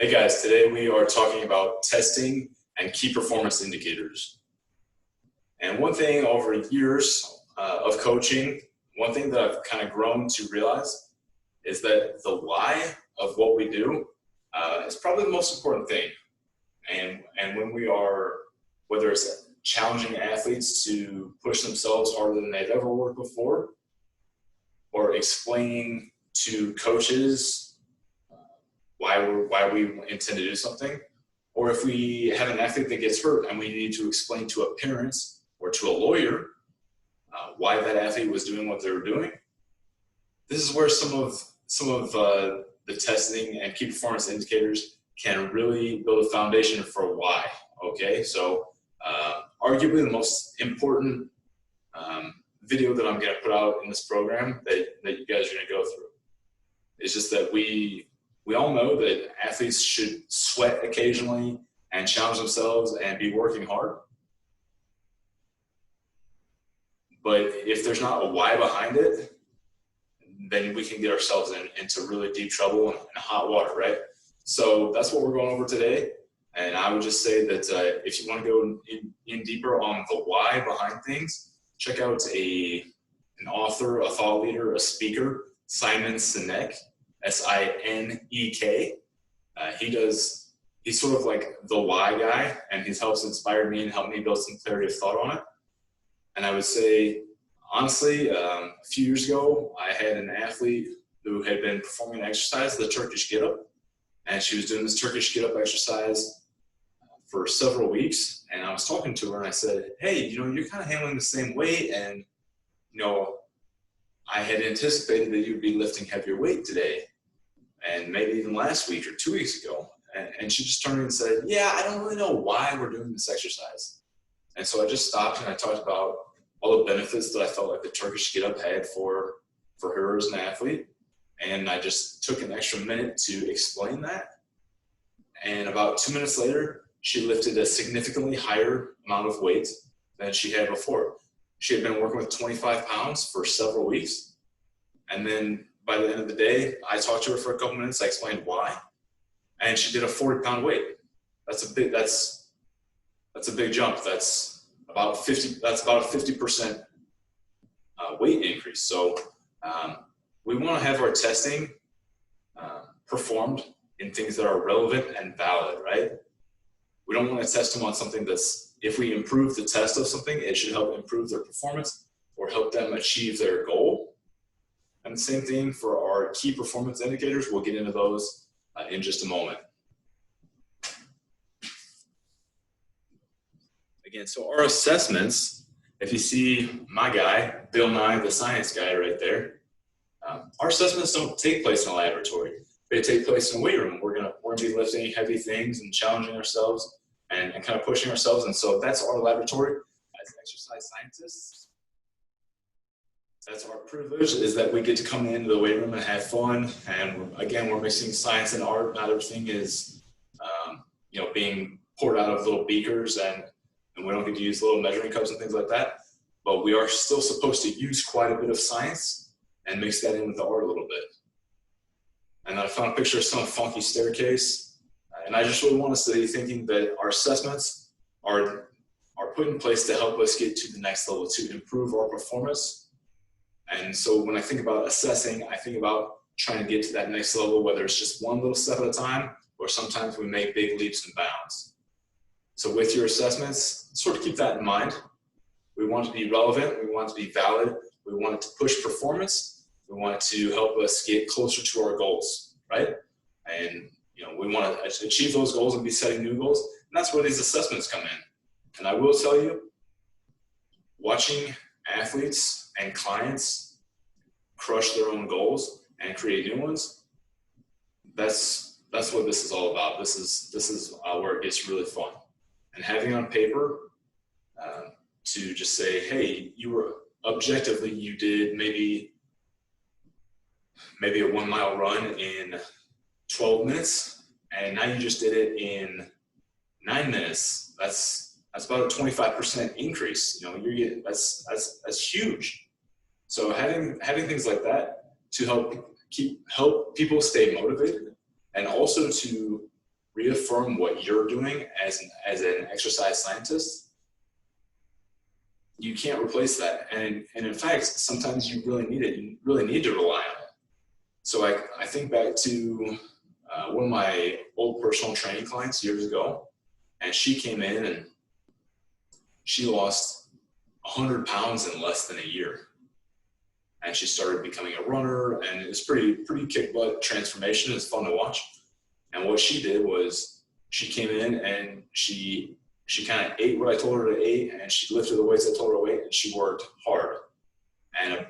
Hey guys, today we are talking about testing and key performance indicators. And one thing over years of coaching, one thing that I've kind of grown to realize is that the why of what we do is probably the most important thing. And when we are, whether it's challenging athletes to push themselves harder than they've ever worked before, or explaining to coaches why we intend to do something, or if we have an athlete that gets hurt and we need to explain to a parent or to a lawyer why that athlete was doing what they were doing. This is where some of the testing and key performance indicators can really build a foundation for why. Okay, so arguably the most important video that I'm going to put out in this program that you guys are going to go through is just that we all know that athletes should sweat occasionally and challenge themselves and be working hard. But if there's not a why behind it, then we can get ourselves into really deep trouble and hot water, right? So that's what we're going over today. And I would just say that if you want to go in deeper on the why behind things, check out an author, a thought leader, a speaker, Simon Sinek. S-I-N-E-K. He's sort of like the why guy, and he's helped inspire me and helped me build some clarity of thought on it. And I would say, honestly, a few years ago, I had an athlete who had been performing an exercise, the Turkish get-up, and she was doing this Turkish get-up exercise for several weeks. And I was talking to her and I said, hey, you're kind of handling the same weight, and I had anticipated that you'd be lifting heavier weight today, and maybe even last week or 2 weeks ago. And she just turned and said, yeah, I don't really know why we're doing this exercise. And so I just stopped and I talked about all the benefits that I felt like the Turkish get-up had for her as an athlete. And I just took an extra minute to explain that. And about 2 minutes later, she lifted a significantly higher amount of weight than she had before. She had been working with 25 pounds for several weeks. And then by the end of the day, I talked to her for a couple minutes. I explained why. And she did a 40-pound weight. That's a big jump. That's about a 50% weight increase. So we want to have our testing performed in things that are relevant and valid, right? We don't want to test them on something that's, if we improve the test of something, it should help improve their performance or help them achieve their goal. And the same thing for our key performance indicators. We'll get into those in just a moment. Again, so our assessments, if you see my guy, Bill Nye, the science guy right there, our assessments don't take place in a laboratory. They take place in a weight room. We're gonna be lifting heavy things and challenging ourselves and kind of pushing ourselves. And so that's our laboratory as exercise scientists. That's our privilege, is that we get to come into the weight room and have fun. And again, we're mixing science and art. Not everything is, being poured out of little beakers, and we don't get to use little measuring cups and things like that. But we are still supposed to use quite a bit of science and mix that in with the art a little bit. And I found a picture of some funky staircase. And I just really want us to be thinking that our assessments are put in place to help us get to the next level, to improve our performance. And so when I think about assessing, I think about trying to get to that next level, whether it's just one little step at a time, or sometimes we make big leaps and bounds. So with your assessments, sort of keep that in mind. We want it to be relevant. We want it to be valid. We want it to push performance. We want it to help us get closer to our goals, right? And we want to achieve those goals and be setting new goals. And that's where these assessments come in. And I will tell you, watching athletes and clients crush their own goals and create new ones, that's what this is all about. This is where it gets really fun. And having on paper to just say, hey, objectively you did maybe a 1 mile run in 12 minutes, and now you just did it in 9 minutes. That's about a 25% increase. That's huge. So having things like that to help people stay motivated, and also to reaffirm what you're doing as an exercise scientist, you can't replace that. And in fact, sometimes you really need it. You really need to rely on it. So I think back to one of my old personal training clients years ago, and she came in and she lost 100 pounds in less than a year. And she started becoming a runner, and it was pretty kick butt transformation. It was fun to watch. And what she did was she came in and she kind of ate what I told her to eat, and she lifted the weights I told her to weight, and she worked hard. And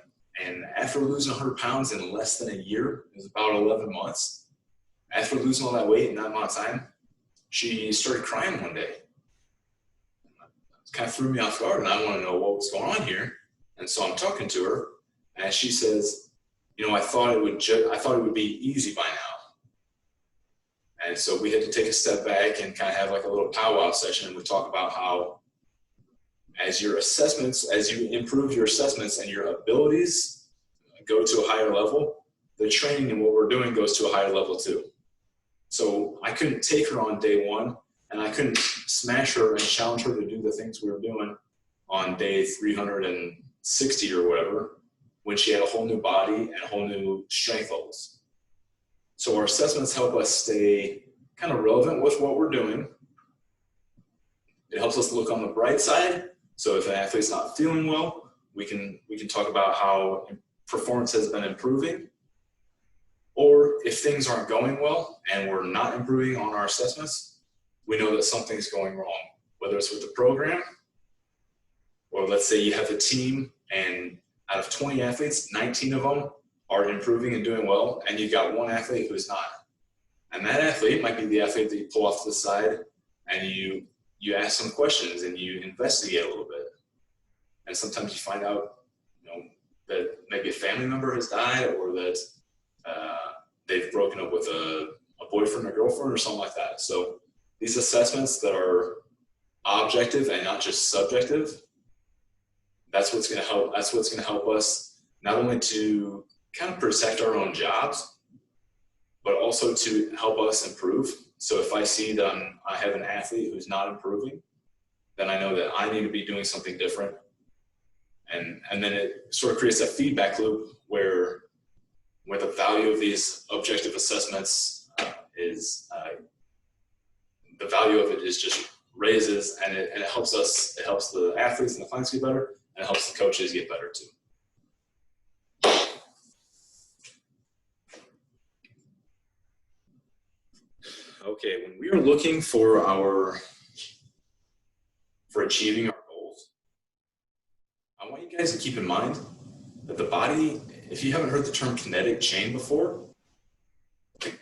after losing 100 pounds in less than a year, it was about 11 months, after losing all that weight in that amount of time, she started crying one day. It kind of threw me off guard, and I want to know what was going on here. And so I'm talking to her, and she says, I thought it would be easy by now. And so we had to take a step back and kind of have like a little powwow session, and we talk about how as you improve your assessments and your abilities go to a higher level, the training and what we're doing goes to a higher level too. So I couldn't take her on day one, and I couldn't smash her and challenge her to do the things we were doing on day 360 or whatever, when she had a whole new body and a whole new strength levels. So our assessments help us stay kind of relevant with what we're doing. It helps us look on the bright side. So if an athlete's not feeling well, we can talk about how performance has been improving. Or if things aren't going well and we're not improving on our assessments, we know that something's going wrong, whether it's with the program, or let's say you have a team and out of 20 athletes, 19 of them are improving and doing well, and you've got one athlete who's not. And that athlete might be the athlete that you pull off to the side and you ask some questions and you investigate a little bit. And sometimes you find out, that maybe a family member has died, or that they've broken up with a boyfriend or girlfriend or something like that. So these assessments that are objective and not just subjective, that's what's going to help. That's what's going to help us not only to kind of protect our own jobs, but also to help us improve. So if I see that I have an athlete who's not improving, then I know that I need to be doing something different. And then it sort of creates a feedback loop where the value of these objective assessments the value of it is just raises, and it helps us. It helps the athletes and the clients get better, and it helps the coaches get better too. Okay, when we are looking for achieving our goals, I want you guys to keep in mind that the body, if you haven't heard the term kinetic chain before,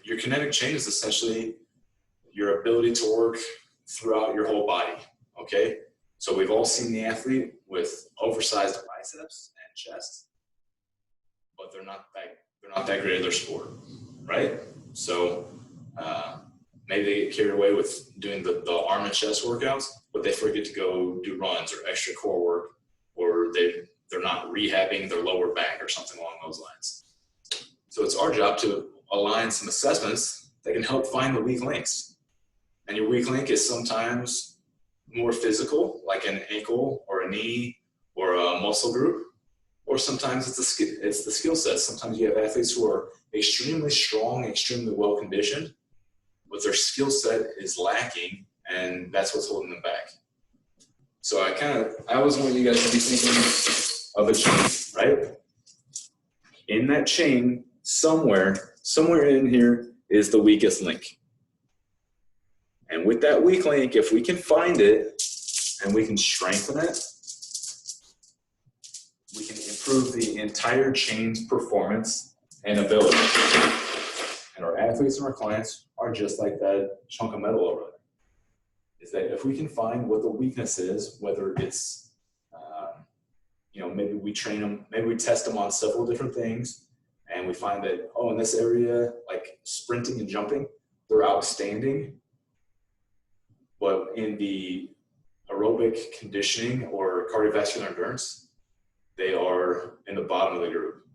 your kinetic chain is essentially your ability to work throughout your whole body, okay? So we've all seen the athlete with oversized biceps and chest, but they're not that great at their sport, right? So maybe they get carried away with doing the arm and chest workouts, but they forget to go do runs or extra core work, or they're not rehabbing their lower back or something along those lines. So it's our job to align some assessments that can help find the weak links. And your weak link is sometimes more physical, like an ankle or a knee or a muscle group, or sometimes it's the skill set. Sometimes you have athletes who are extremely strong, extremely well conditioned, but their skill set is lacking, and that's what's holding them back. So I always want you guys to be thinking of a chain, right? In that chain, somewhere in here is the weakest link. And with that weak link, if we can find it and we can strengthen it, we can improve the entire chain's performance and ability. And our athletes and our clients are just like that chunk of metal over there. Is that if we can find what the weakness is, whether it's, maybe we train them, maybe we test them on several different things, and we find that, in this area, like sprinting and jumping, they're outstanding. But in the aerobic conditioning or cardiovascular endurance, they are in the bottom of the group.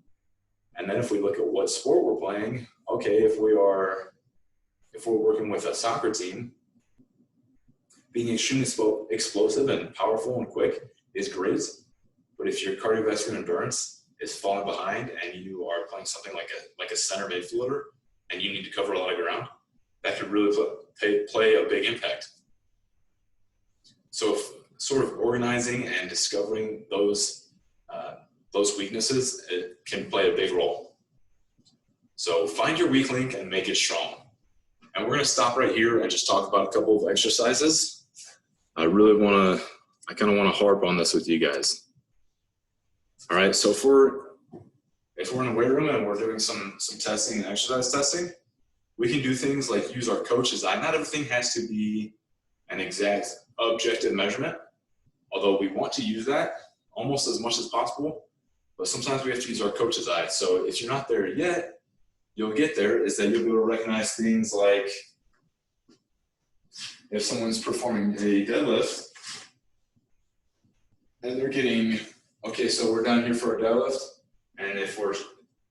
And then if we look at what sport we're playing, okay, if we are if we're working with a soccer team, being extremely explosive and powerful and quick is great. But if your cardiovascular endurance is falling behind and you are playing something like a center midfielder and you need to cover a lot of ground, that could really play a big impact. So sort of organizing and discovering those weaknesses, it can play a big role. So find your weak link and make it strong. And we're going to stop right here and just talk about a couple of exercises. I kind of want to harp on this with you guys. All right, so if we're in a weight room and we're doing some testing and exercise testing, we can do things like use our coach's eye. Not everything has to be an exact objective measurement, although we want to use that almost as much as possible. But sometimes we have to use our coach's eye. So if you're not there yet, you'll get there, is that you'll be able to recognize things like if someone's performing a deadlift and they're getting, okay, so we're down here for a deadlift, and if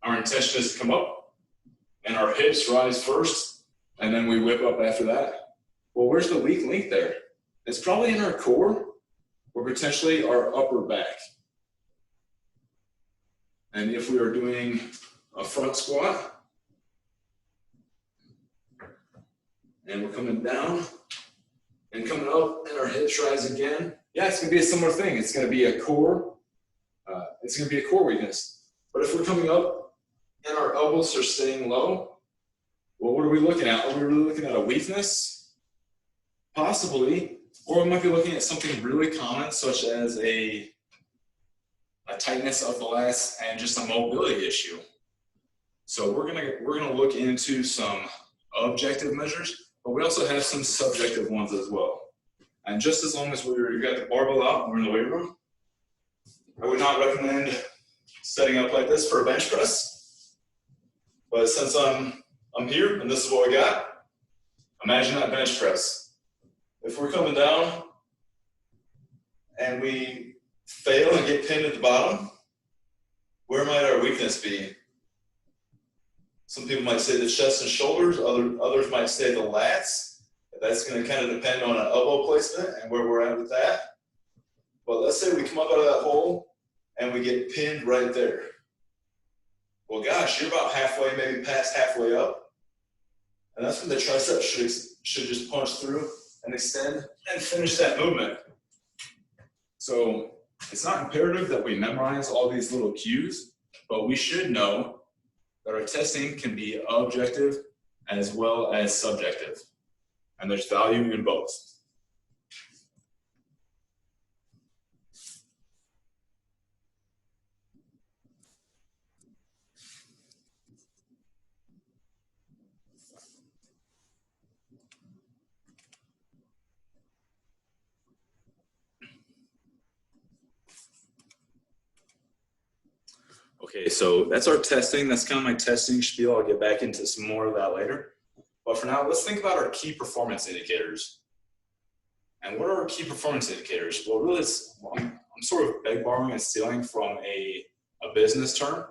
our intention is to come up and our hips rise first and then we whip up after that, well, where's the weak link there? It's probably in our core or potentially our upper back. And if we are doing a front squat and we're coming down and coming up and our hips rise again, yeah, it's going to be a similar thing. It's going to be a core. It's going to be a core weakness. But if we're coming up and our elbows are staying low, well, what are we looking at? Are we really looking at a weakness? Possibly. Or we might be looking at something really common, such as a tightness of the lats and just a mobility issue. So we're gonna look into some objective measures, but we also have some subjective ones as well. And just as long as you got the barbell out and we're in the weight room, I would not recommend setting up like this for a bench press. But since I'm here and this is what we got, imagine that bench press. If we're coming down and we fail and get pinned at the bottom, where might our weakness be? Some people might say the chest and shoulders, others might say the lats. That's going to kind of depend on an elbow placement and where we're at with that. But let's say we come up out of that hole and we get pinned right there. Well, gosh, you're about halfway, maybe past halfway up. And that's when the tricep should just punch through and extend and finish that movement. So it's not imperative that we memorize all these little cues, but we should know that our testing can be objective as well as subjective. And there's value in both. Okay, so that's our testing. That's kind of my testing spiel. I'll get back into some more of that later. But for now, let's think about our key performance indicators. And what are our key performance indicators? Well, really, I'm sort of borrowing and stealing from a business term.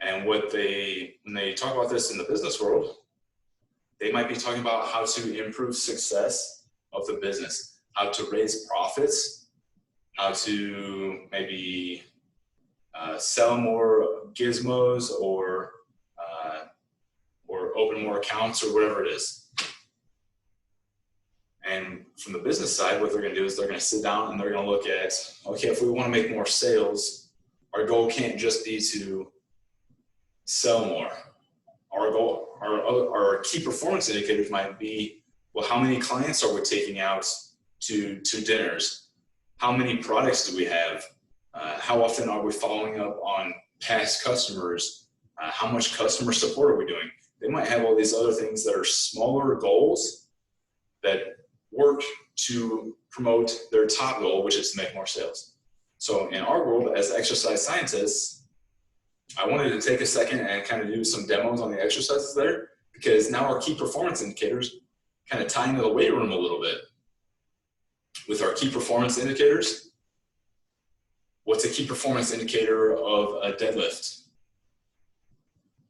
And when they talk about this in the business world, they might be talking about how to improve success of the business, how to raise profits, how to maybe sell more gizmos or open more accounts or whatever it is. And from the business side, what they're going to do is they're going to sit down and they're going to look at, okay, if we want to make more sales, our goal can't just be to sell more. Our goal, our key performance indicators might be, well, how many clients are we taking out to dinners? How many products do we have? How often are we following up on past customers? How much customer support are we doing? They might have all these other things that are smaller goals that work to promote their top goal, which is to make more sales. So in our world as exercise scientists, I wanted to take a second and kind of do some demos on the exercises there, because now our key performance indicators kind of tie into the weight room a little bit. With our key performance indicators, what's a key performance indicator of a deadlift?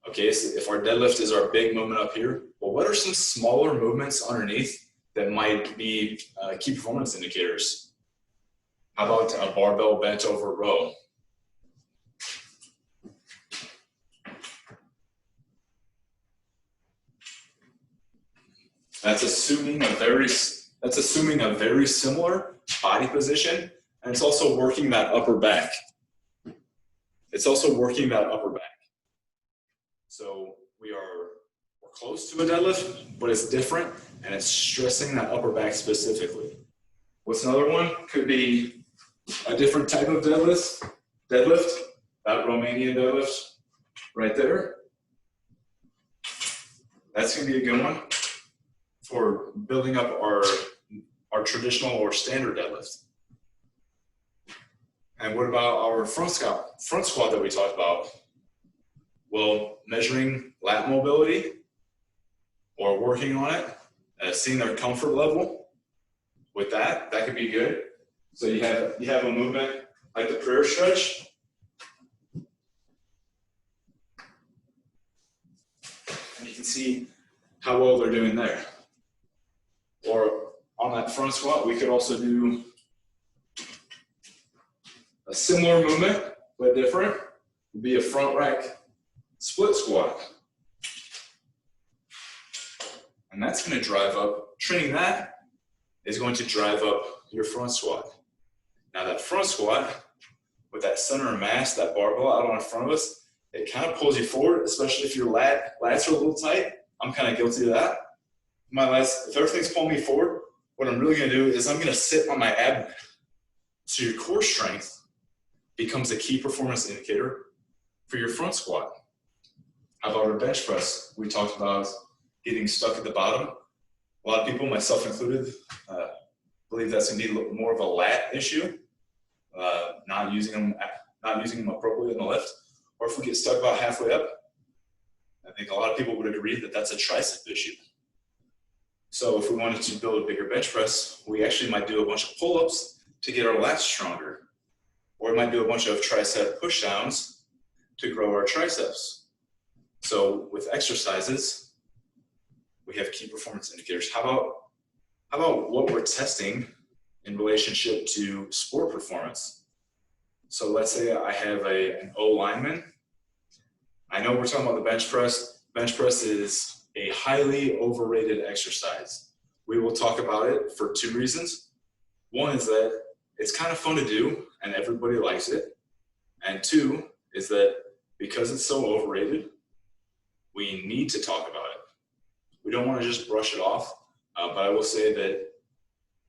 Okay, so if our deadlift is our big movement up here, well, what are some smaller movements underneath that might be key performance indicators? How about a barbell bent over row? That's assuming a very similar body position, and it's also working that upper back. So we're close to a deadlift, but it's different, and it's stressing that upper back specifically. What's another one? Could be a different type of deadlift, that Romanian deadlift right there. That's gonna be a good one for building up our traditional or standard deadlift. And what about our front squat that we talked about? Well, measuring lat mobility or working on it, seeing their comfort level with that could be good. So you have a movement like the prayer stretch. And you can see how well they're doing there. Or on that front squat, we could also do a similar movement, but different. Would be a front rack split squat. And that's going to drive up, training that is going to drive up your front squat. Now that front squat, with that center of mass, that barbell out on front of us, it kind of pulls you forward, especially if your lats are a little tight. I'm kind of guilty of that. My lats, if everything's pulling me forward, what I'm really going to do is I'm going to sit on my abdomen. So your core strength becomes a key performance indicator for your front squat. How about our bench press? We talked about getting stuck at the bottom. A lot of people, myself included, believe that's going to be more of a lat issue, not using them appropriately in the lift. Or if we get stuck about halfway up, I think a lot of people would agree that that's a tricep issue. So if we wanted to build a bigger bench press, we actually might do a bunch of pull-ups to get our lats stronger. Or we might do a bunch of tricep push-downs to grow our triceps. So with exercises, we have key performance indicators. How about what we're testing in relationship to sport performance? So let's say I have an O lineman. I know we're talking about the bench press. Bench press is a highly overrated exercise. We will talk about it for two reasons. One is that it's kind of fun to do and everybody likes it. And two is that because it's so overrated, we need to talk about it. We don't want to just brush it off, but I will say that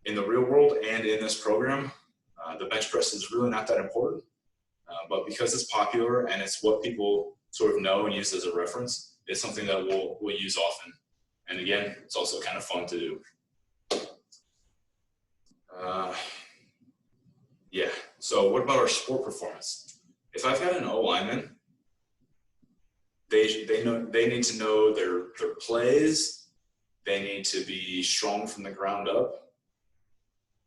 in the real world and in this program, the bench press is really not that important, but because it's popular and it's what people sort of know and use as a reference, it's something that we'll use often. And again, it's also kind of fun to do. Yeah, so what about our sport performance? If I've had an O lineman, they need to know their plays, they need to be strong from the ground up,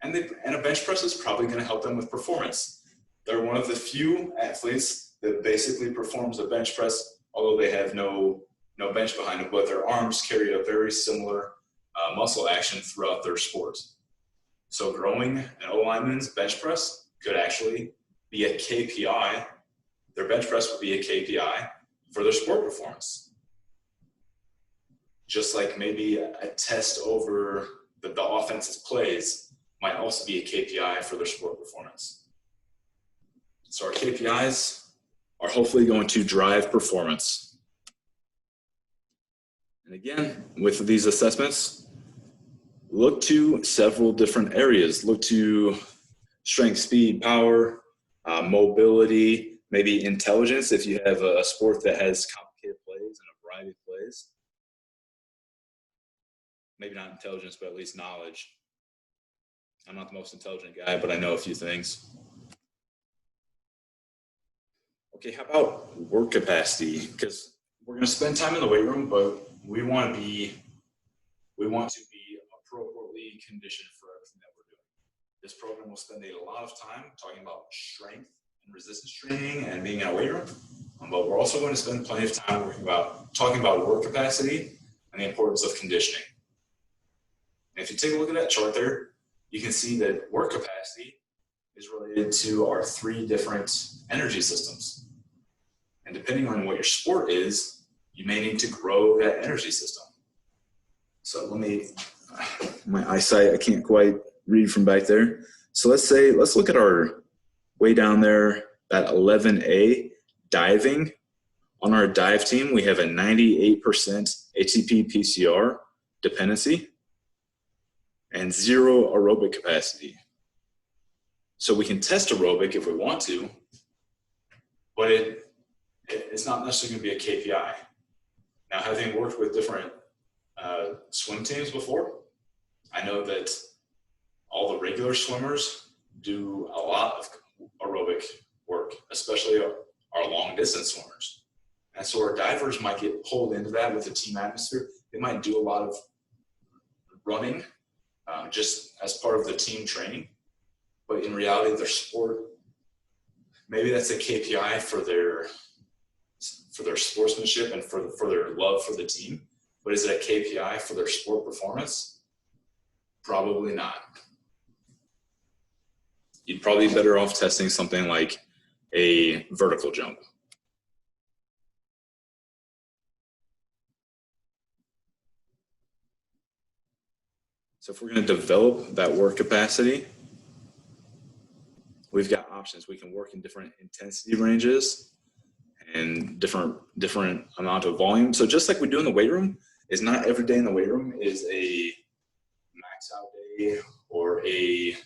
and a bench press is probably going to help them with performance. They're one of the few athletes that basically performs a bench press, although they have no bench behind it, but their arms carry a very similar muscle action throughout their sport. So growing an O-lineman's bench press could actually be a KPI. Their bench press would be a KPI for their sport performance. Just like maybe a test over the offensive plays might also be a KPI for their sport performance. So our KPIs are hopefully going to drive performance. And again, with these assessments, look to several different areas. Look to strength, speed, power, mobility, maybe intelligence if you have a sport that has complicated plays and a variety of plays. Maybe not intelligence, but at least knowledge. I'm not the most intelligent guy, but I know a few things. Okay, how about work capacity? Because we're going to spend time in the weight room, but we want to be appropriately conditioned for everything that we're doing. This program will spend a lot of time talking about strength and resistance training and being in a weight room. But we're also going to spend plenty of time talking about work capacity and the importance of conditioning. And if you take a look at that chart there, you can see that work capacity is related to our 3 different energy systems. And depending on what your sport is, you may need to grow that energy system. So my eyesight, I can't quite read from back there. So let's look at our way down there, that 11A, diving. On our dive team, we have a 98% ATP PCR dependency and 0 aerobic capacity. So we can test aerobic if we want to, but it's not necessarily going to be a KPI. Now, having worked with different swim teams before, I know that all the regular swimmers do a lot of aerobic work, especially our long distance swimmers. And so our divers might get pulled into that with the team atmosphere. They might do a lot of running just as part of the team training. But in reality, their sport, maybe that's a KPI for their sportsmanship and for their love for the team. But is it a KPI for their sport performance? Probably not. You'd probably be better off testing something like a vertical jump. So if we're going to develop that work capacity, we've got options. We can work in different intensity ranges and different amount of volume. So just like we do in the weight room, is not every day in the weight room is a max out day or a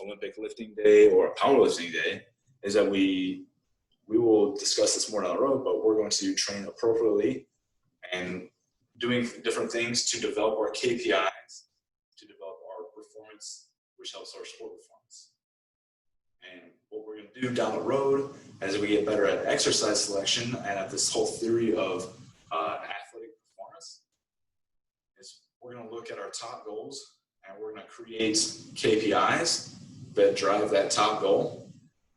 Olympic lifting day or a powerlifting day. Is that we will discuss this more down the road, but we're going to train appropriately and doing different things to develop our KPIs, to develop our performance, which helps our sport performance. And what we're going to do down the road as we get better at exercise selection and at this whole theory of athletic performance is we're going to look at our top goals and we're going to create KPIs that drive that top goal.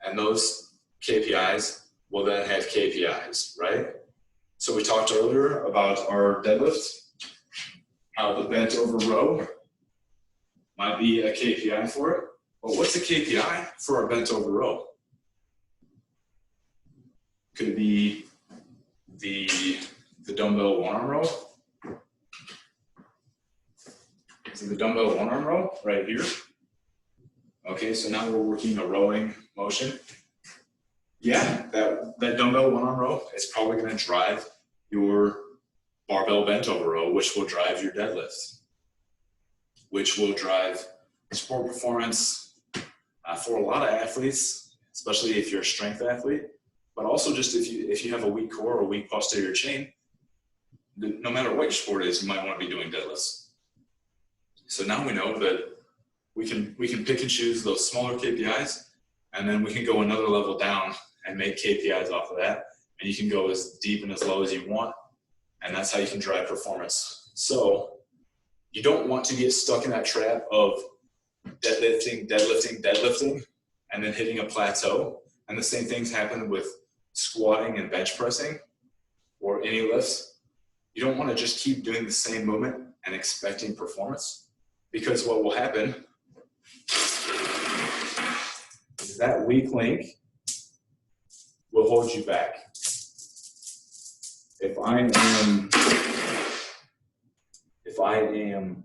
And those KPIs will then have KPIs, right? So we talked earlier about our deadlift. The bent over row might be a KPI for it. But what's a KPI for our bent over row? Could it be the dumbbell one-arm row? Is it the dumbbell one-arm row right here? Okay, so now we're working a rowing motion. Yeah, that dumbbell one-arm row is probably going to drive your barbell bent over row, which will drive your deadlifts, which will drive sport performance for a lot of athletes, especially if you're a strength athlete, but also just if you have a weak core or a weak posterior chain, no matter what your sport is, you might want to be doing deadlifts. So now we know that we can pick and choose those smaller KPIs, and then we can go another level down and make KPIs off of that. And you can go as deep and as low as you want. And that's how you can drive performance. So you don't want to get stuck in that trap of deadlifting, and then hitting a plateau. And the same things happen with squatting and bench pressing or any lifts. You don't want to just keep doing the same movement and expecting performance, because what will happen is that weak link will hold you back. If I am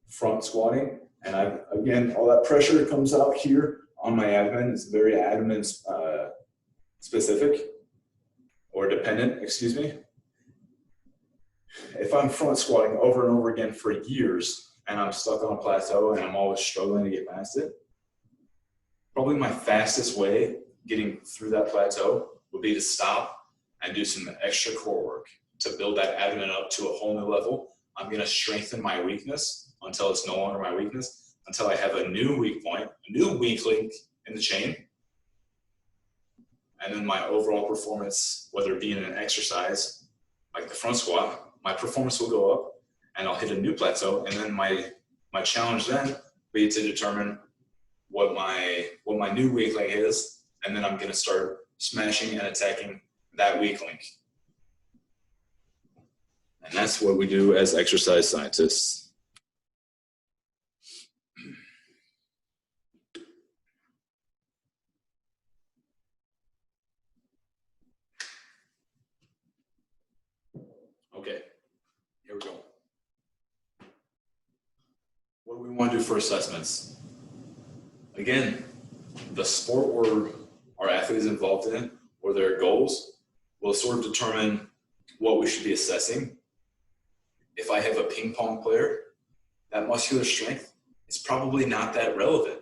front squatting and again, all that pressure comes out here on my abdomen, it's very abdomen specific or dependent, excuse me. If I'm front squatting over and over again for years and I'm stuck on a plateau and I'm always struggling to get past it, probably my fastest way getting through that plateau would be to stop and do some extra core work to build that abdomen up to a whole new level. I'm going to strengthen my weakness until it's no longer my weakness, until I have a new weak point, a new weak link in the chain. And then my overall performance, whether it be in an exercise like the front squat, my performance will go up and I'll hit a new plateau. And then my challenge then will be to determine what my new weak link is. And then I'm going to start smashing and attacking that weak link. And that's what we do as exercise scientists. Okay, here we go. What do we want to do for assessments? Again, the sport or our athletes involved in or their goals will sort of determine what we should be assessing. If I have a ping pong player, that muscular strength is probably not that relevant.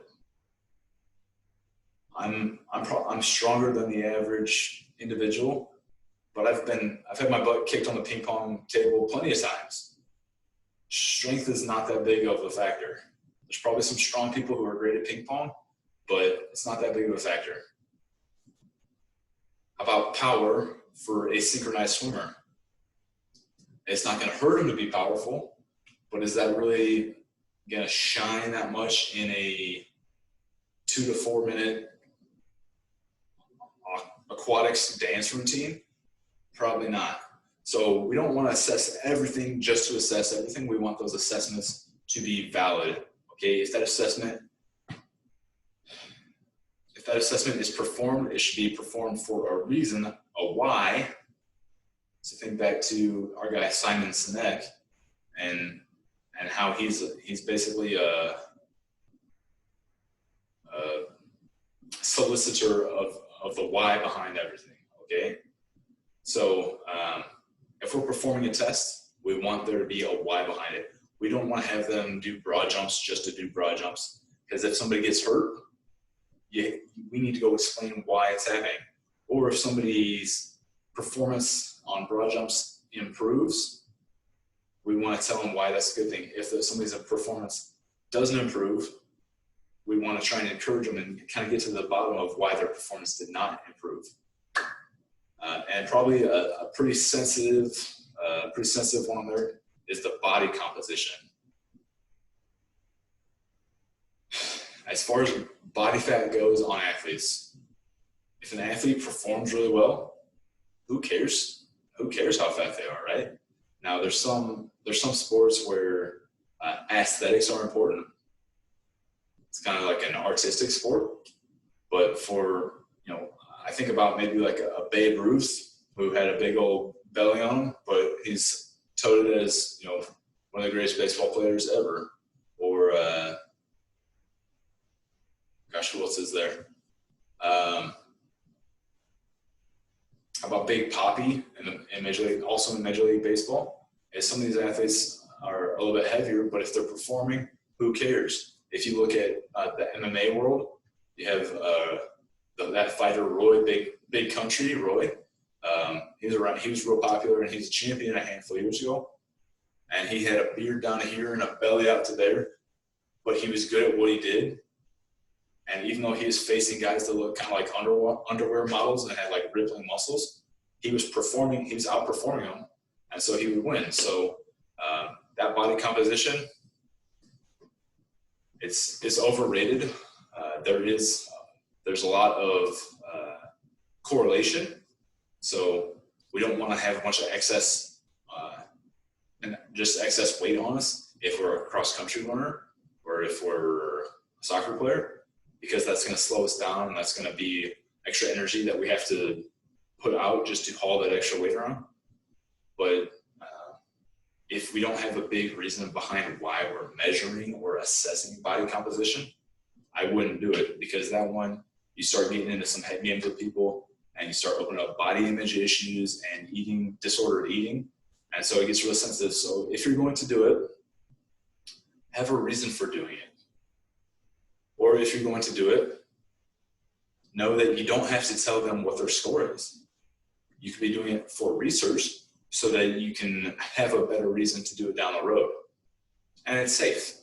I'm stronger than the average individual, but I've had my butt kicked on the ping pong table plenty of times. Strength is not that big of a factor. There's probably some strong people who are great at ping pong, but it's not that big of a factor. How about power for a synchronized swimmer? It's not going to hurt him to be powerful, but is that really going to shine that much in a 2 to 4 minute aquatics dance routine? Probably not. So we don't want to assess everything just to assess everything. We want those assessments to be valid. Okay, if that assessment is performed, it should be performed for a reason, a why. So think back to our guy Simon Sinek and how he's basically a solicitor of the why behind everything. Okay, so if we're performing a test, we want there to be a why behind it. We don't want to have them do broad jumps just to do broad jumps, because if somebody gets hurt, we need to go explain why it's happening. Or if somebody's performance on broad jumps improves, we want to tell them why that's a good thing. If somebody's performance doesn't improve, we want to try and encourage them and kind of get to the bottom of why their performance did not improve. And probably a pretty sensitive one there is the body composition. As far as body fat goes on athletes, if an athlete performs really well, who cares? Who cares how fat they are, right? Now there's some sports where aesthetics are important. It's kind of like an artistic sport, but I think about maybe like a Babe Ruth who had a big old belly on him, but he's touted as one of the greatest baseball players ever. Or who else is there? How about Big Papi in Major League, also in Major League Baseball? Some of these athletes are a little bit heavier, but if they're performing, who cares? If you look at the MMA world, you have that fighter Roy, Big Country Roy. He was real popular, and he's a champion a handful of years ago. And he had a beard down to here and a belly out to there, but he was good at what he did. And even though he was facing guys that looked kind of like underwear models and had like rippling muscles, he was outperforming them, and so he would win. So that body composition, it's overrated. There's a lot of correlation, so we don't want to have a bunch of excess weight on us if we're a cross-country runner or if we're a soccer player, because that's going to slow us down, and that's going to be extra energy that we have to put out just to haul that extra weight around. But if we don't have a big reason behind why we're measuring or assessing body composition, I wouldn't do it, because that one, you start getting into some head games with people, and you start opening up body image issues and disordered eating. And so it gets really sensitive. So if you're going to do it, have a reason for doing it. Or if you're going to do it, know that you don't have to tell them what their score is. You could be doing it for research so that you can have a better reason to do it down the road. And it's safe.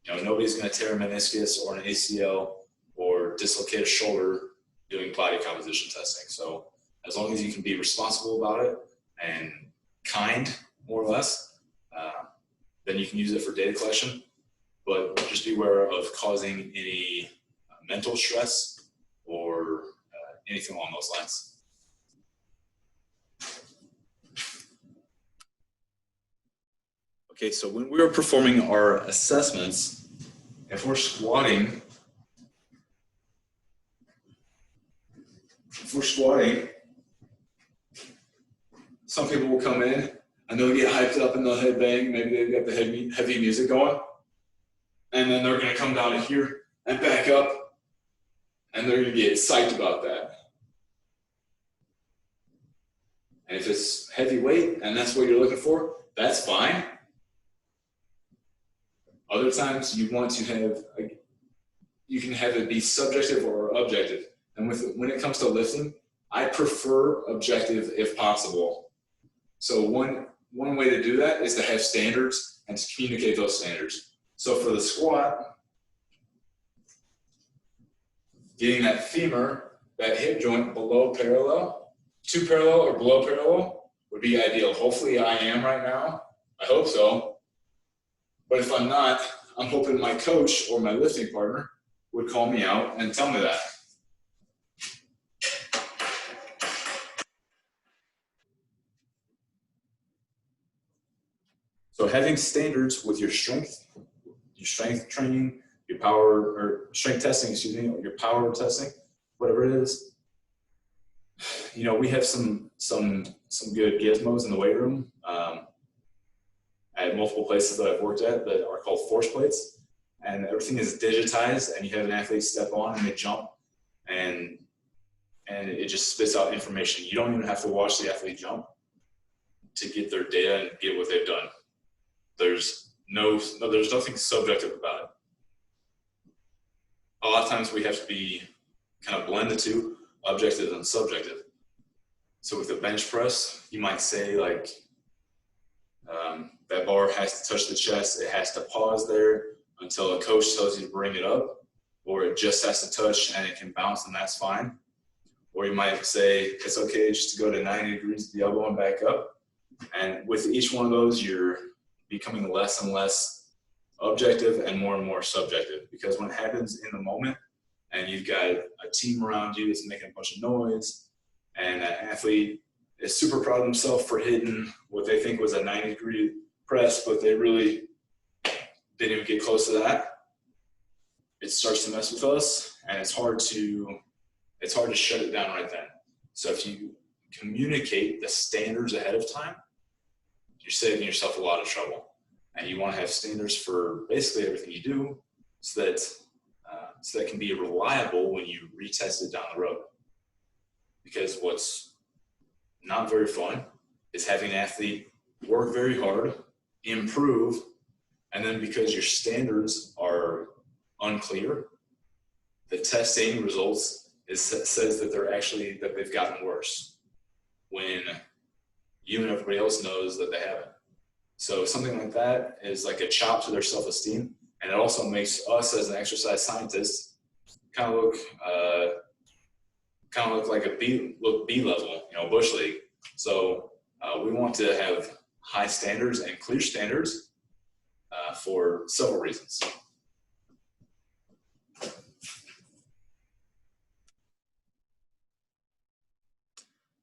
Nobody's going to tear a meniscus or an ACL or dislocate a shoulder doing body composition testing. So as long as you can be responsible about it and kind, more or less, then you can use it for data collection. But just be aware of causing any mental stress or anything along those lines. Okay, so when we're performing our assessments, if we're squatting, some people will come in and they'll get hyped up and they'll headbang. Maybe they've got the heavy music going. And then they're going to come down to here and back up. And they're going to get psyched about that. And if it's heavy weight and that's what you're looking for, that's fine. Other times you want to have, you can have it be subjective or objective. And when it comes to lifting, I prefer objective if possible. So one way to do that is to have standards and to communicate those standards. So for the squat, getting that femur, that hip joint below parallel, to parallel or below parallel would be ideal. Hopefully I am right now. I hope so. But if I'm not, I'm hoping my coach or my lifting partner would call me out and tell me that. So having standards with your strength training, your power, or strength testing, excuse me, or your power testing, whatever it is. You know, we have some good gizmos in the weight room at multiple places that I've worked at that are called force plates, and everything is digitized, and you have an athlete step on and they jump, and it just spits out information. You don't even have to watch the athlete jump to get their data and get what they've done. There's nothing subjective about it. A lot of times we have to be kind of blend the two, objective and subjective. So with the bench press, you might say like, that bar has to touch the chest. It has to pause there until a coach tells you to bring it up, or it just has to touch and it can bounce and that's fine. Or you might say it's okay just to go to 90 degrees at the elbow and back up. And with each one of those, you're becoming less and less objective and more subjective, because when it happens in the moment and you've got a team around you that's making a bunch of noise and that athlete is super proud of himself for hitting what they think was a 90-degree press, but they really didn't even get close to that, it starts to mess with us, and it's hard to shut it down right then. So if you communicate the standards ahead of time, you're saving yourself a lot of trouble. And you want to have standards for basically everything you do, so that it can be reliable when you retest it down the road. Because what's not very fun is having an athlete work very hard, improve, and then because your standards are unclear, the testing results says that they've gotten worse, when you and everybody else knows that they haven't. So something like that is like a chop to their self-esteem, and it also makes us as an exercise scientist kind of look like B level, bush league. So we want to have high standards and clear standards for several reasons.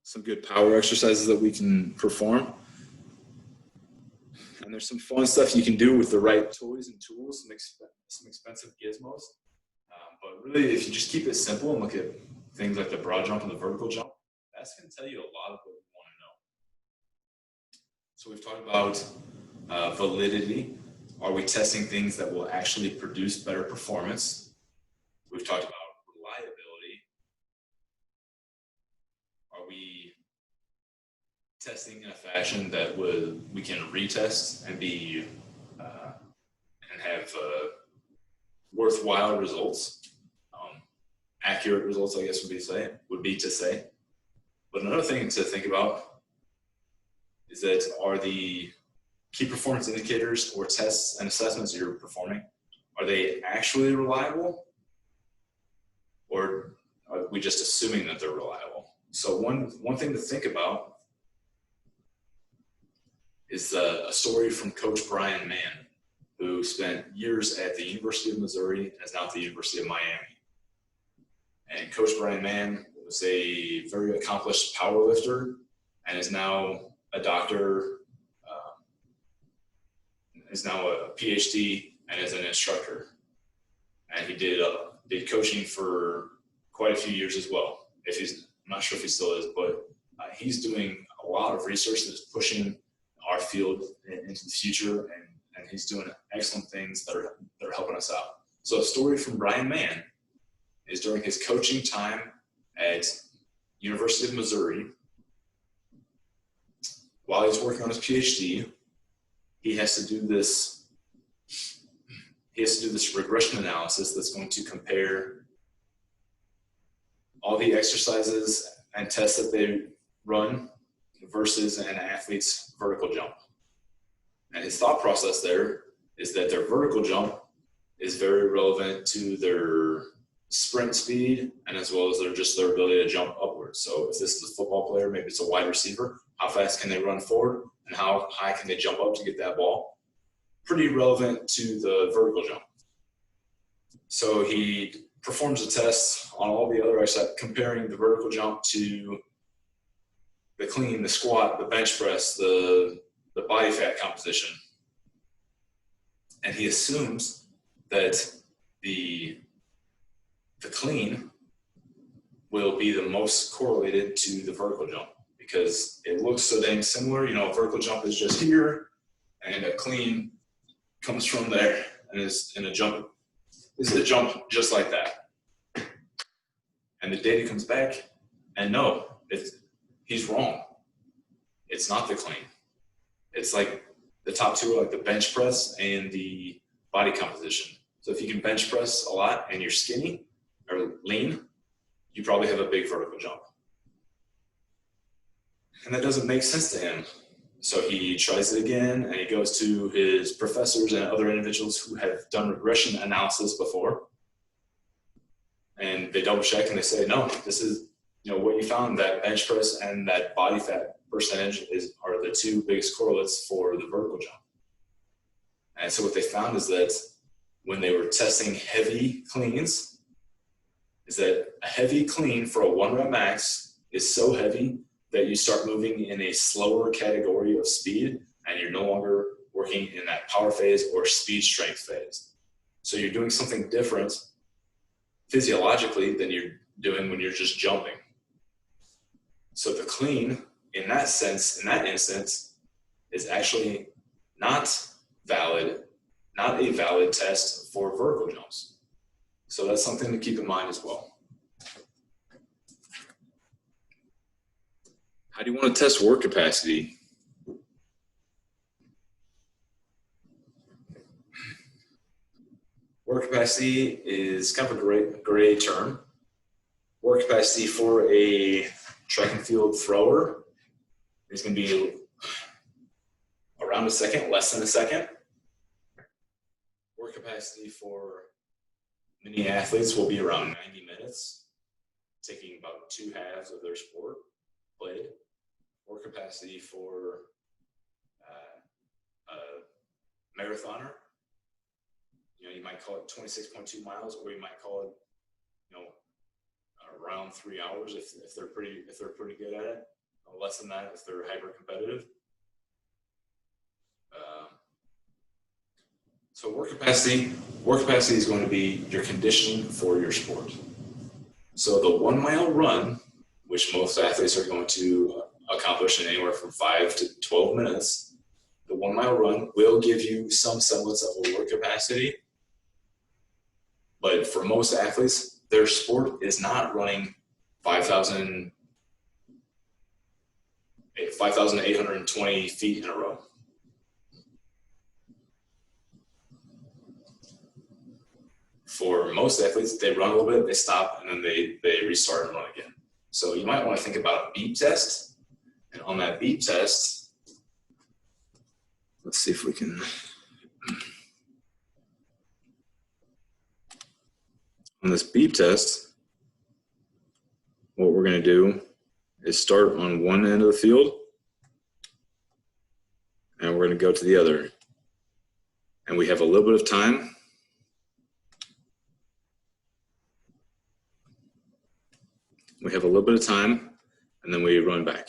Some good power exercises that we can perform. And there's some fun stuff you can do with the right toys and tools, some expensive gizmos. But really, if you just keep it simple and look at things like the broad jump and the vertical jump, that's going to tell you a lot of what you want to know. So we've talked about validity. Are we testing things that will actually produce better performance? We've talked about reliability. Are we testing in a fashion that we can retest and be and have worthwhile results, accurate results, I guess would be to say. But another thing to think about is that are the key performance indicators or tests and assessments you're performing, are they actually reliable, or are we just assuming that they're reliable? So one thing to think about is a story from Coach Brian Mann, who spent years at the University of Missouri and is now at the University of Miami. And Coach Brian Mann was a very accomplished power lifter and is now a doctor, is now a PhD and is an instructor. And he did coaching for quite a few years as well. I'm not sure if he still is, but he's doing a lot of research that's pushing our field into the future, and he's doing excellent things that are helping us out. So a story from Brian Mann is during his coaching time at University of Missouri, while he's working on his PhD, he has to do this regression analysis that's going to compare all the exercises and tests that they run versus an athlete's vertical jump. And his thought process there is that their vertical jump is very relevant to their sprint speed and as well as their ability to jump upwards. So if this is a football player, maybe it's a wide receiver, how fast can they run forward and how high can they jump up to get that ball? Pretty relevant to the vertical jump. So he performs a test on all the other exercises, comparing the vertical jump to the clean, the squat, the bench press, the body fat composition. And he assumes that the clean will be the most correlated to the vertical jump because it looks so dang similar. You know, a vertical jump is just here and a clean comes from there and is a jump just like that. And the data comes back and no, he's wrong. It's not the clean. It's like the top two are like the bench press and the body composition. So if you can bench press a lot and you're skinny or lean, you probably have a big vertical jump. And that doesn't make sense to him. So he tries it again and he goes to his professors and other individuals who have done regression analysis before. And they double check and they say, no, this is, what you found, that bench press and that body fat percentage are the two biggest correlates for the vertical jump. And so what they found is that when they were testing heavy cleans, is that a heavy clean for a 1 rep max is so heavy that you start moving in a slower category of speed and you're no longer working in that power phase or speed strength phase. So you're doing something different physiologically than you're doing when you're just jumping. So the clean in that instance is actually not a valid test for vertical jumps. So that's something to keep in mind as well. How do you want to test work capacity? Work capacity is kind of a gray term. Work capacity for a track and field thrower is going to be around a second, less than a second. Work capacity for many athletes will be around 90 minutes, taking about 2 halves of their sport played. Work capacity for a marathoner, you might call it 26.2 miles, or you might call it, around 3 hours if they're pretty good at it. Less than that if they're hyper competitive. So work capacity is going to be your conditioning for your sport. So the 1 mile run, which most athletes are going to accomplish in anywhere from 5 to 12 minutes, the 1 mile run will give you some semblance of a work capacity. But for most athletes, their sport is not running 5,820 feet in a row. For most athletes, they run a little bit, they stop, and then they restart and run again. So you might want to think about a beep test. And on that beep test, let's see if we can. On this beep test, what we're going to do is start on one end of the field, and we're going to go to the other. And we have a little bit of time. We have a little bit of time, and then we run back,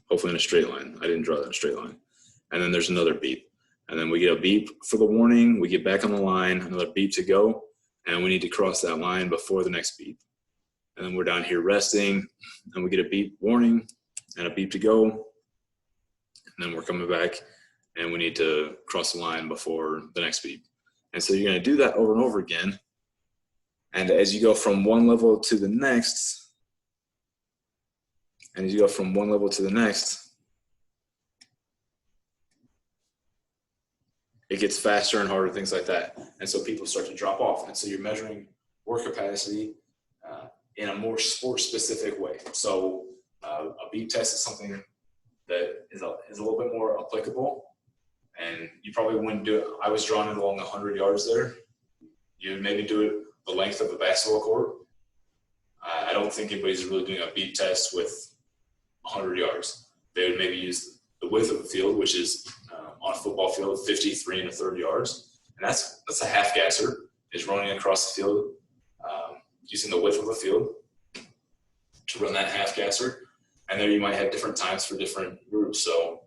hopefully in a straight line. I didn't draw that in a straight line. And then there's another beep. And then we get a beep for the warning. We get back on the line, another beep to go, and we need to cross that line before the next beep. And then we're down here resting, and we get a beep warning and a beep to go. And then we're coming back, and we need to cross the line before the next beep. And so you're going to do that over and over again. And as you go from one level to the next, it gets faster and harder, things like that. And so people start to drop off. And so you're measuring work capacity in a more sport-specific way. So a beep test is something that is a little bit more applicable. And you probably wouldn't do it. I was drawing it along 100 yards there. You would maybe do it the length of a basketball court. I don't think anybody's really doing a beep test with 100 yards. They would maybe use the width of the field, which is on a football field, 53 1/3 yards. And that's a half gasser, is running across the field using the width of the field to run that half gasser. And there you might have different times for different groups. So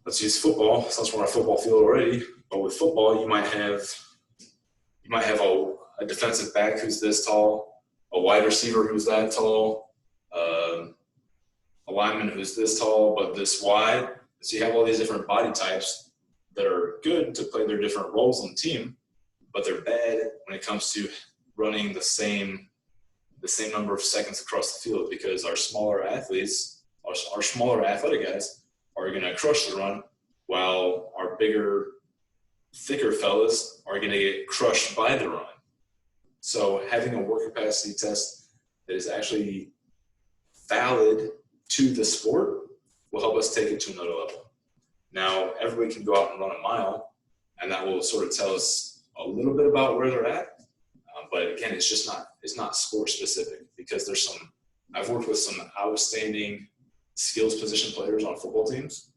let's use football, since we're on a football field already. But with football, you might have a defensive back who's this tall, a wide receiver who's that tall, a lineman who's this tall but this wide. So you have all these different body types that are good to play their different roles on the team, but they're bad when it comes to running the same number of seconds across the field, because our smaller athletes, our smaller athletic guys are going to crush the run, while our bigger, thicker fellas are going to get crushed by the run. So having a work capacity test that is actually valid to the sport will help us take it to another level. Now, everybody can go out and run a mile, and that will sort of tell us a little bit about where they're at. But again, it's not sport specific, because I've worked with some outstanding skills position players on football teams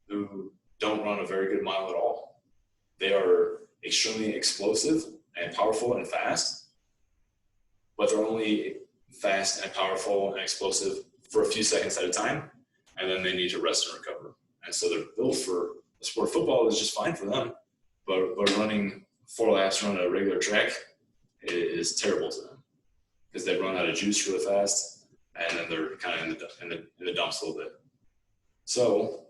who don't run a very good mile at all. They are extremely explosive and powerful and fast, but they're only fast and powerful and explosive for a few seconds at a time, and then they need to rest and recover. And so they're built for the sport of football is just fine for them, but running 4 laps around a regular track is terrible to them, because they run out of juice really fast, and then they're kind of in the dumps a little bit. So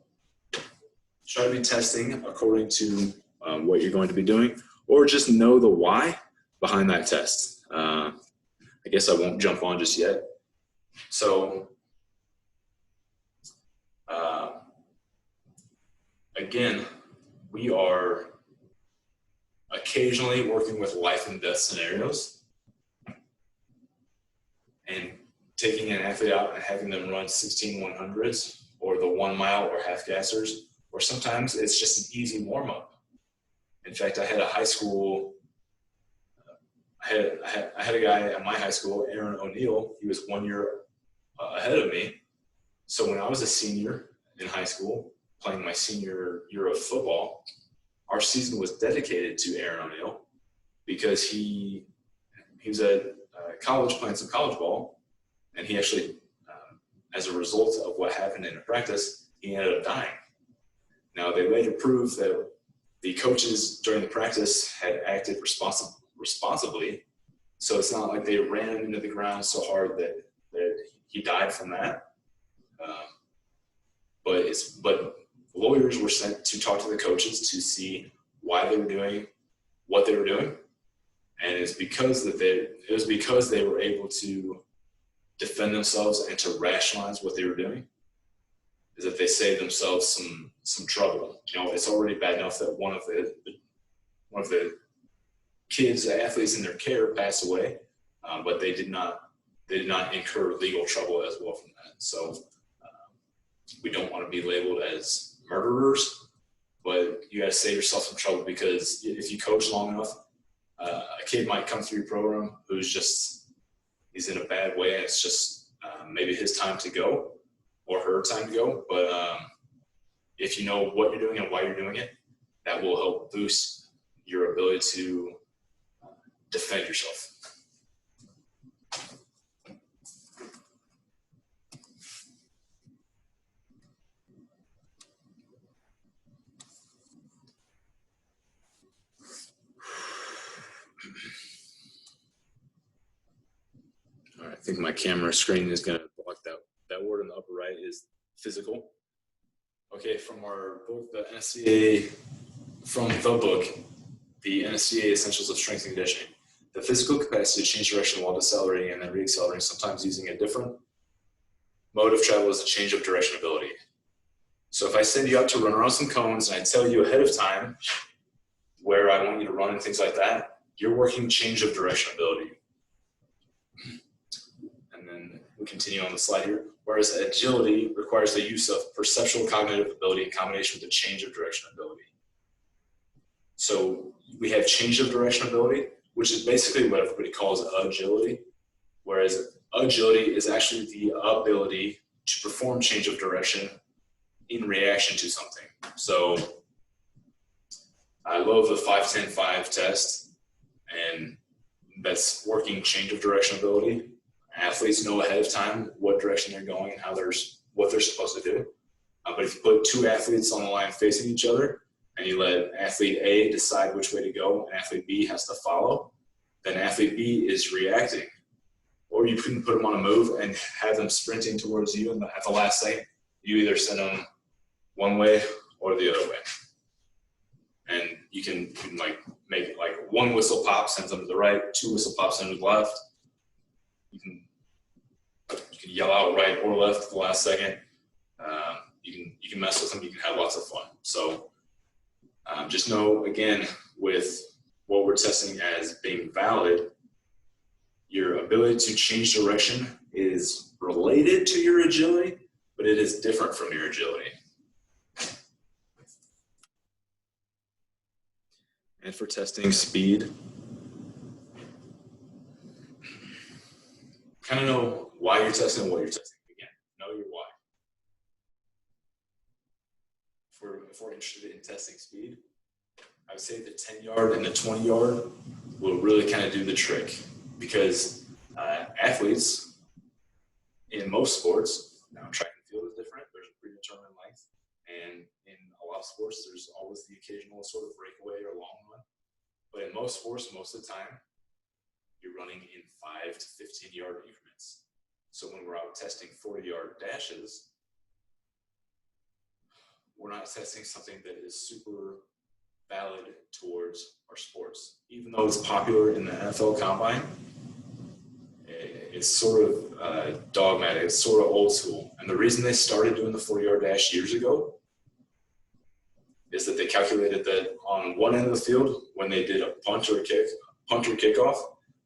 try to be testing according to what you're going to be doing, or just know the why behind that test. I guess I won't jump on just yet. So again, we are occasionally working with life and death scenarios, and taking an athlete out and having them run 16 100s or the 1 mile or half gassers, or sometimes it's just an easy warm up. In fact, I had a high school, I had a guy at my high school, Aaron O'Neill. He was 1 year ahead of me. So when I was a senior in high school, playing my senior year of football, our season was dedicated to Aaron O'Neill, because he was at college playing some college ball, and he actually, as a result of what happened in a practice, he ended up dying. Now, they later proved that the coaches during the practice had acted responsibly, so it's not like they ran him into the ground so hard that he died from that. But lawyers were sent to talk to the coaches to see why they were doing what they were doing, and it was because they were able to defend themselves and to rationalize what they were doing, is that they saved themselves some trouble. You know, it's already bad enough that one of the kids, athletes in their care, passed away, but they did not incur legal trouble as well from that. So we don't want to be labeled as murderers, but you got to save yourself some trouble, because if you coach long enough, a kid might come through your program he's in a bad way, and it's just maybe his time to go or her time to go. But if you know what you're doing and why you're doing it, that will help boost your ability to defend yourself. think my camera screen is going to block that word in the upper right is physical. Okay, from our book, the NSCA, from the book, the NSCA Essentials of Strength and Conditioning. The physical capacity to change direction while decelerating and then reaccelerating, sometimes using a different mode of travel, is a change of direction ability. So if I send you out to run around some cones and I tell you ahead of time where I want you to run and things like that, you're working change of direction ability. And then we continue on the slide here. Whereas agility requires the use of perceptual cognitive ability in combination with the change of direction ability. So we have change of direction ability, which is basically what everybody calls agility. Whereas agility is actually the ability to perform change of direction in reaction to something. So I love the 5-10-5 test, and that's working change of direction ability. Athletes know ahead of time what direction they're going and what they're supposed to do. But if you put two athletes on the line facing each other and you let athlete A decide which way to go and athlete B has to follow, then athlete B is reacting. Or you can put them on a move and have them sprinting towards you, and at the last second, you either send them one way or the other way. And you can like make it like one whistle pop sends them to the right, two whistle pops send them to the left. You can yell out right or left at the last second. You can mess with them. You can have lots of fun. So just know, again, with what we're testing as being valid, your ability to change direction is related to your agility, but it is different from your agility. And for testing speed, kind of know why you're testing and what you're testing. Again, know your why. If we're interested in testing speed, I would say the 10-yard and the 20-yard will really kind of do the trick, because athletes in most sports, now track and field is different, there's a predetermined length, and in a lot of sports there's always the occasional sort of breakaway or long run, but in most sports, most of the time, you're running in 5 to 15-yard increments. So when we're out testing 40-yard dashes, we're not testing something that is super valid towards our sports. Even though it's popular in the NFL combine, it's sort of dogmatic, it's sort of old school. And the reason they started doing the 40-yard dash years ago is that they calculated that on one end of the field, when they did a punt or kickoff,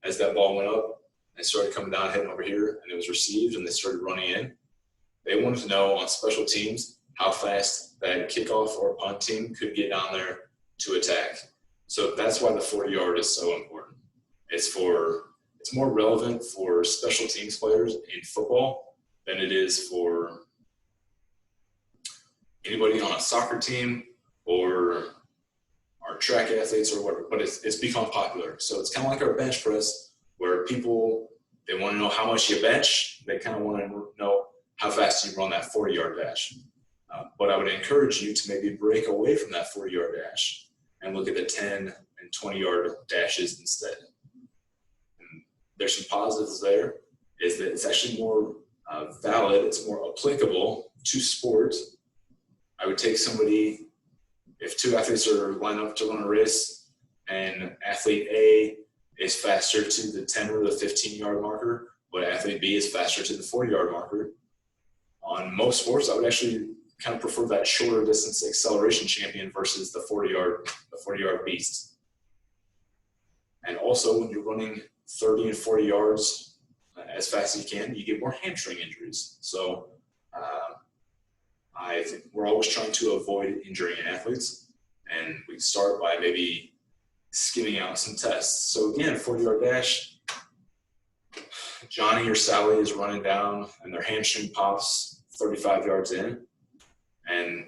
as that ball went up and started coming down, heading over here, and it was received and they started running in, they wanted to know on special teams how fast that kickoff or punt team could get down there to attack. So that's why the 40-yard is so important. It's more relevant for special teams players in football than it is for anybody on a soccer team or our track athletes or whatever, but it's become popular. So it's kind of like our bench press, where people, they want to know how much you bench. They kind of want to know how fast you run that 40-yard dash. But I would encourage you to maybe break away from that 40-yard dash and look at the 10 and 20-yard dashes instead. And there's some positives there, is that it's actually more valid, it's more applicable to sport. I would take somebody, if two athletes are lined up to run a race and athlete A is faster to the 10 or the 15-yard marker, but athlete B is faster to the 40-yard marker, on most sports, I would actually kind of prefer that shorter distance acceleration champion versus the 40-yard beast. And also, when you're running 30 and 40 yards as fast as you can, you get more hamstring injuries. So I think we're always trying to avoid injuring athletes, and we start by maybe skimming out some tests. So again, 40-yard dash, Johnny or Sally is running down and their hamstring pops 35 yards in, and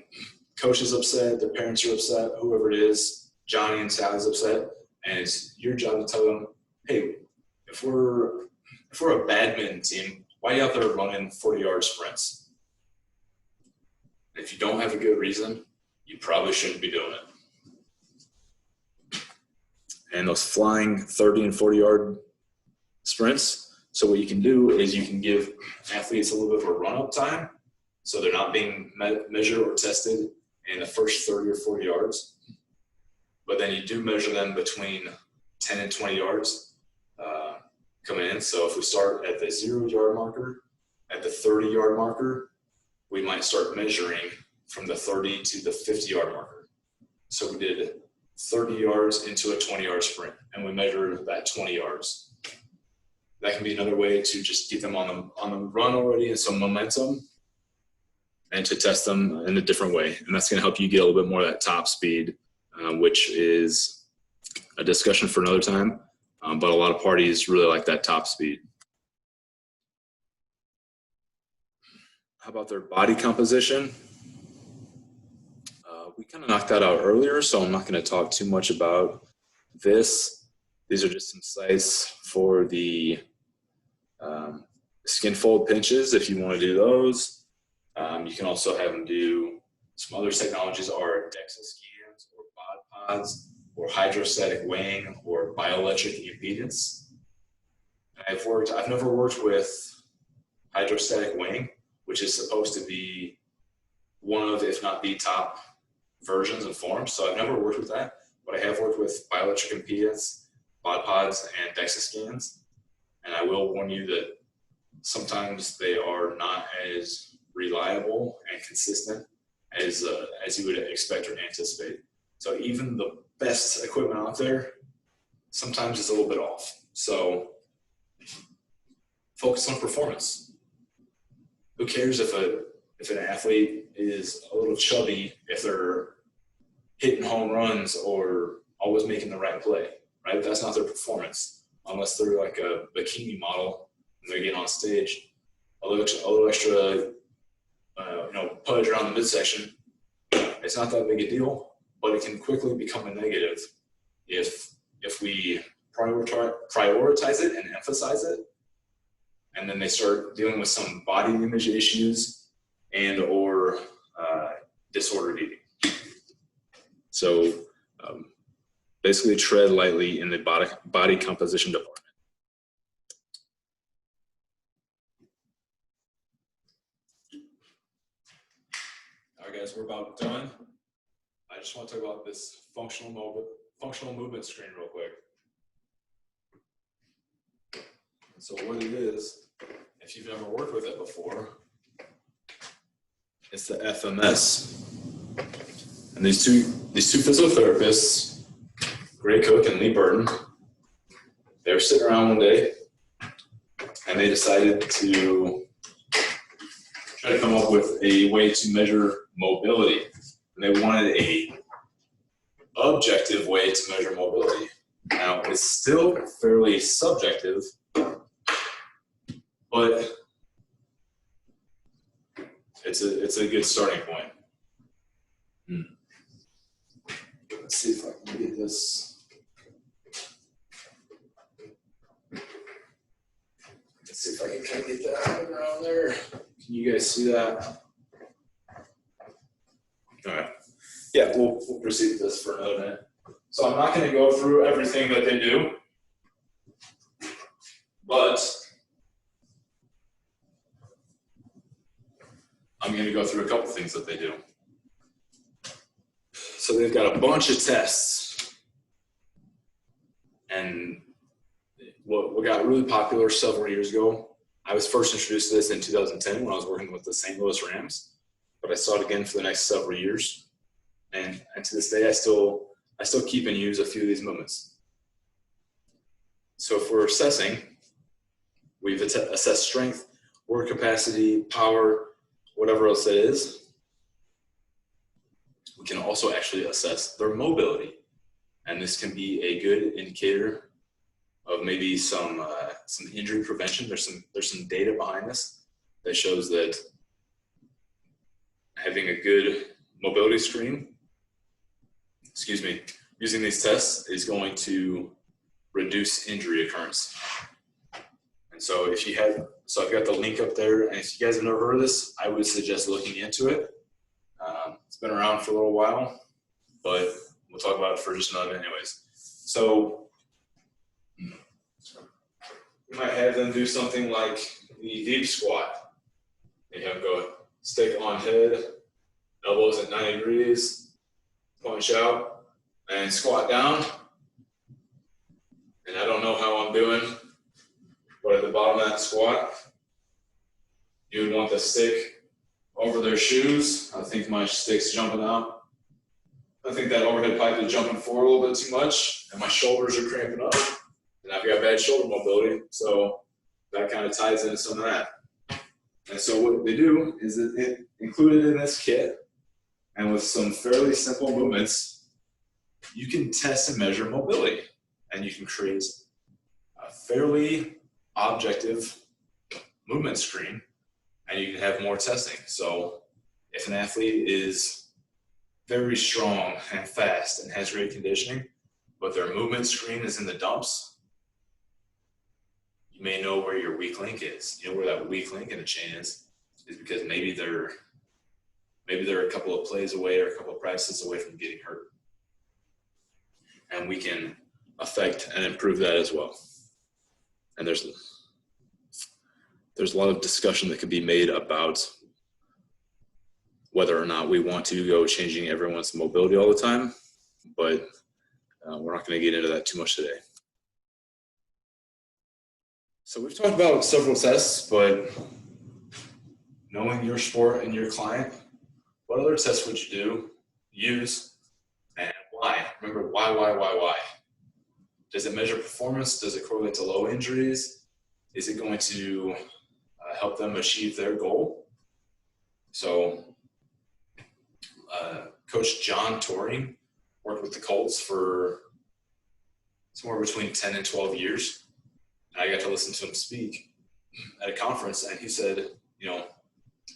coach is upset, their parents are upset, whoever it is, Johnny and Sally's upset, and it's your job to tell them, hey, if we're a badminton team, why are you out there running 40-yard sprints? If you don't have a good reason, you probably shouldn't be doing it. And those flying 30 and 40-yard sprints, So what you can do is you can give athletes a little bit of a run-up time, so they're not being measured or tested in the first 30 or 40 yards. But then you do measure them between 10 and 20 yards coming in. So if we start at the 0-yard marker, at the 30-yard marker, we might start measuring from the 30 to the 50-yard marker. So we did 30 yards into a 20-yard sprint, and we measured that 20 yards. That can be another way to just get them on the run already and some momentum, and to test them in a different way. And that's going to help you get a little bit more of that top speed, which is a discussion for another time. But a lot of parties really like that top speed. How about their body composition? We kind of knocked that out earlier, so I'm not going to talk too much about this. These are just some sites for the skin fold pinches if you want to do those. You can also have them do some other technologies are DEXA scans or bod pods or hydrostatic weighing or bioelectric impedance. I've never worked with hydrostatic weighing, which is supposed to be one of, if not the top versions and forms. So I've never worked with that, but I have worked with bioelectric impedance, bod pods, and DEXA scans. And I will warn you that sometimes they are not as reliable and consistent as you would expect or anticipate. So even the best equipment out there, sometimes it's a little bit off. So focus on performance. Who cares if an athlete is a little chubby if they're hitting home runs or always making the right play, right? That's not their performance, unless they're like a bikini model and they're getting on stage. A little extra, pudge around the midsection. It's not that big a deal, but it can quickly become a negative if we prioritize it and emphasize it, and then they start dealing with some body image issues and or disordered eating. So basically tread lightly in the body composition department. All right, guys, we're about done. I just want to talk about this functional movement screen real quick. So what it is, if you've never worked with it before, it's the FMS. And these two physiotherapists, Gray Cook and Lee Burton, they were sitting around one day and they decided to try to come up with a way to measure mobility. And they wanted a objective way to measure mobility. Now, it's still fairly subjective, but it's a good starting point. Let's see if I can get this. Let's see if I can kind of get that around there. Can you guys see that? All right. Yeah, we'll proceed with this for another minute. So I'm not going to go through everything that they do, but I'm going to go through a couple things that they do. So they've got a bunch of tests. And what got really popular several years ago, I was first introduced to this in 2010 when I was working with the St. Louis Rams, but I saw it again for the next several years. And to this day, I still keep and use a few of these movements. So if we're assessing, we've assessed strength, work capacity, power, whatever else it is. We can also actually assess their mobility. And this can be a good indicator of maybe some injury prevention. There's some data behind this that shows that having a good mobility screen, using these tests is going to reduce injury occurrence. And so I've got the link up there, and if you guys have never heard of this, I would suggest looking into it. It's been around for a little while, but we'll talk about it for just another minute anyways. So You might have them do something like the deep squat. And you have them go stick on head, elbows at 90 degrees, punch out, and squat down. And I don't know how I'm doing, but at the bottom of that squat, you would want the stick over their shoes. I think my stick's jumping out. I think that overhead pipe is jumping forward a little bit too much, and my shoulders are cramping up, and I've got bad shoulder mobility, so that kind of ties into some of that. And so what they do is it included in this kit, and with some fairly simple movements, you can test and measure mobility, and you can create a fairly objective movement screen, and you can have more testing. So if an athlete is very strong and fast and has great conditioning, but their movement screen is in the dumps, you may know where your weak link is. You know where that weak link in the chain is because maybe they're a couple of plays away or a couple of practices away from getting hurt. And we can affect and improve that as well. And there's a lot of discussion that can be made about whether or not we want to go changing everyone's mobility all the time, but we're not going to get into that too much today. So we've talked about several tests, but knowing your sport and your client, what other tests would you use, and why? Remember, why? Does it measure performance? Does it correlate to low injuries? Is it going to help them achieve their goal? So Coach John Toring worked with the Colts for somewhere between 10 and 12 years. And I got to listen to him speak at a conference, and he said, you know,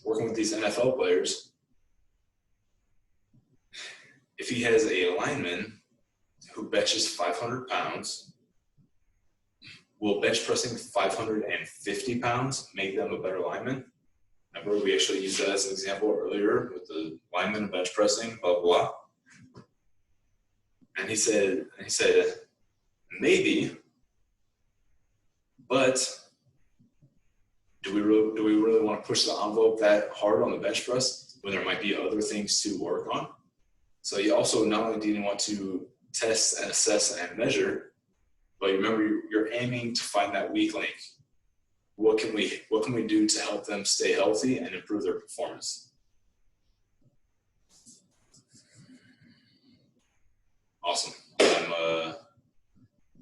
working with these NFL players, if he has a lineman who benches 500 pounds, will bench pressing 550 pounds make them a better lineman? Remember, we actually used that as an example earlier with the lineman and bench pressing, blah, blah. And he said, maybe, but do we really want to push the envelope that hard on the bench press when there might be other things to work on? So you also not only do you want to test and assess and measure, but remember you're aiming to find that weak link. What can we do to help them stay healthy and improve their performance? Awesome.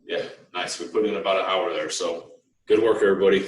Yeah, nice. We put in about an hour there, so good work, everybody.